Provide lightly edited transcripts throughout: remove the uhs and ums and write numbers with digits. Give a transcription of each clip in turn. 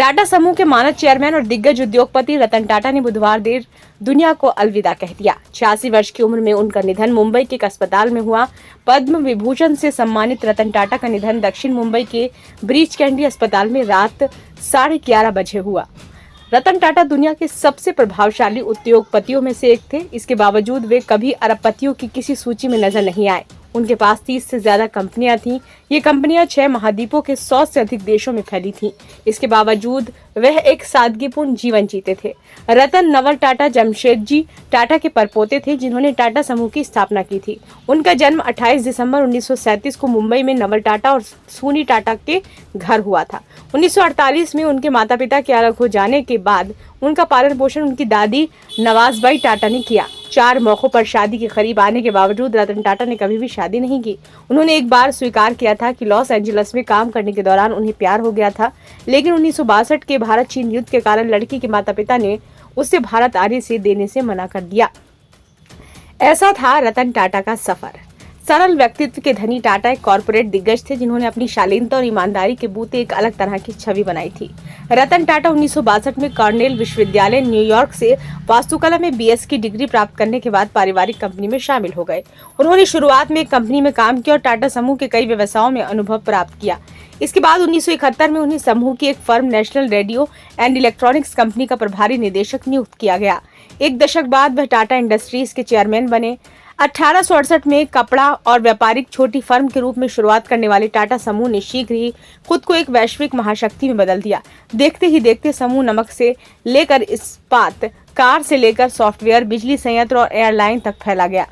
टाटा समूह के मानद चेयरमैन और दिग्गज उद्योगपति रतन टाटा ने बुधवार देर दुनिया को अलविदा कह दिया। 86 वर्ष की उम्र में उनका निधन मुंबई के एक अस्पताल में हुआ। पद्म विभूषण से सम्मानित रतन टाटा का निधन दक्षिण मुंबई के ब्रीच कैंडी अस्पताल में रात 11:30 बजे हुआ। रतन टाटा दुनिया के सबसे प्रभावशाली उद्योगपतियों में से एक थे। इसके बावजूद वे कभी अरबपतियों की किसी सूची में नजर नहीं आए। उनके पास 30 से ज्यादा कंपनियां थीं। ये कंपनियां 6 महाद्वीपों के 100 से अधिक देशों में फैली थीं। इसके बावजूद वह एक सादगीपूर्ण जीवन जीते थे। रतन नवल टाटा जमशेदजी टाटा के परपोते थे, जिन्होंने टाटा समूह की स्थापना की थी। उनका जन्म 28 दिसंबर 1937 को मुंबई में नवल टाटा और सूनी टाटा के घर हुआ था। 1948 में उनके माता पिता के अलग हो जाने के बाद उनका पालन पोषण उनकी दादी नवाजबाई टाटा ने किया। 4 मौकों पर शादी के करीब आने के बावजूद रतन टाटा ने कभी भी शादी नहीं की। उन्होंने एक बार स्वीकार किया था कि लॉस एंजलिस में काम करने के दौरान उन्हें प्यार हो गया था, लेकिन 1962 के भारत चीन युद्ध के कारण लड़की के माता पिता ने उसे भारत आने से देने से मना कर दिया। ऐसा था रतन टाटा का सफर। सरल व्यक्तित्व के धनी टाटा एक कॉर्पोरेट दिग्गज थे, जिन्होंने अपनी शालीनता और ईमानदारी के बूते एक अलग तरह की छवि बनाई थी। रतन टाटा 1962 में कॉर्नेल विश्वविद्यालय न्यूयॉर्क से वास्तुकला में BS की डिग्री प्राप्त करने के बाद पारिवारिक कंपनी में शामिल हो गए। उन्होंने शुरुआत में एक कंपनी में काम किया और टाटा समूह के कई व्यवसायों में अनुभव प्राप्त किया। इसके बाद 1971 में उन्हें समूह की एक firm national radio and electronics company का प्रभारी निदेशक नियुक्त किया गया। एक दशक बाद वह टाटा इंडस्ट्रीज के चेयरमैन बने। 1868 में कपड़ा और व्यापारिक छोटी फर्म के रूप में शुरुआत करने वाले टाटा समूह ने शीघ्र ही खुद को एक वैश्विक महाशक्ति में बदल दिया। देखते ही देखते समूह नमक से लेकर इस्पात, कार से लेकर सॉफ्टवेयर, बिजली संयंत्र और एयरलाइन तक फैला गया।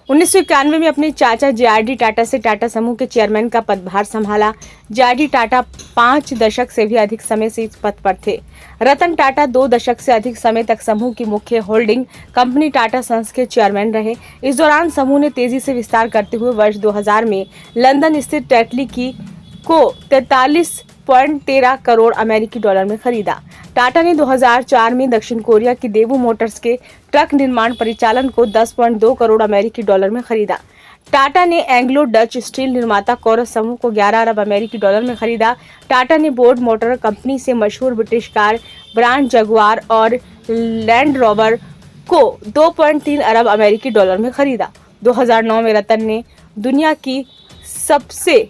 1991 में अपने चाचा JRD टाटा से टाटा समूह के चेयरमैन का पदभार संभाला। JRD टाटा 5 दशक से भी अधिक समय से इस पद पर थे। रतन टाटा 2 दशक से अधिक समय तक समूह की मुख्य होल्डिंग कंपनी टाटा सन्स के चेयरमैन रहे। इस दौरान समूह ने तेजी से विस्तार करते हुए वर्ष 2000 में लंदन स्थित टेटली की को 43.13 करोड़ अमेरिकी डॉलर में खरीदा। टाटा ने 2004 में दक्षिण कोरिया की देवू मोटर्स के ट्रक निर्माण परिचालन को 10.2 करोड़ अमेरिकी डॉलर में खरीदा। टाटा ने एंग्लो डच स्टील निर्माता कोरस समूह को 11 अरब अमेरिकी डॉलर में खरीदा। टाटा ने बोर्ड मोटर कंपनी से मशहूर ब्रिटिश कार ब्रांड जगुआर और लैंड रोवर को 2.3 अरब अमेरिकी डॉलर में खरीदा। 2009 में रतन ने दुनिया की सबसे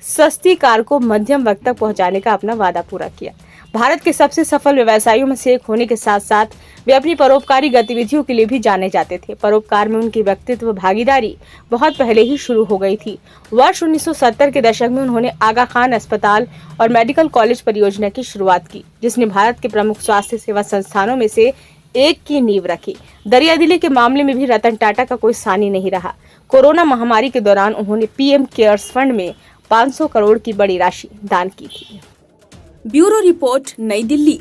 सस्ती कार को मध्यम वर्ग तक पहुंचाने का अपना वादा पूरा किया। भारत के सबसे सफल व्यवसायियों में से एक होने के साथ साथ वे अपनी परोपकारी गतिविधियों के लिए भी जाने जाते थे। परोपकार में उनकी व्यक्तित्व भागीदारी बहुत पहले ही शुरू हो गई थी। वर्ष 1970 के दशक में उन्होंने आगा खान अस्पताल और मेडिकल कॉलेज परियोजना की शुरुआत की, जिसने भारत के प्रमुख स्वास्थ्य सेवा संस्थानों में से एक की नींव रखी। दरियादिली के मामले में भी रतन टाटा का कोई सानी नहीं रहा। कोरोना महामारी के दौरान उन्होंने PM केयर्स फंड में 500 करोड़ की बड़ी राशि दान की थी। ब्यूरो रिपोर्ट, नई दिल्ली।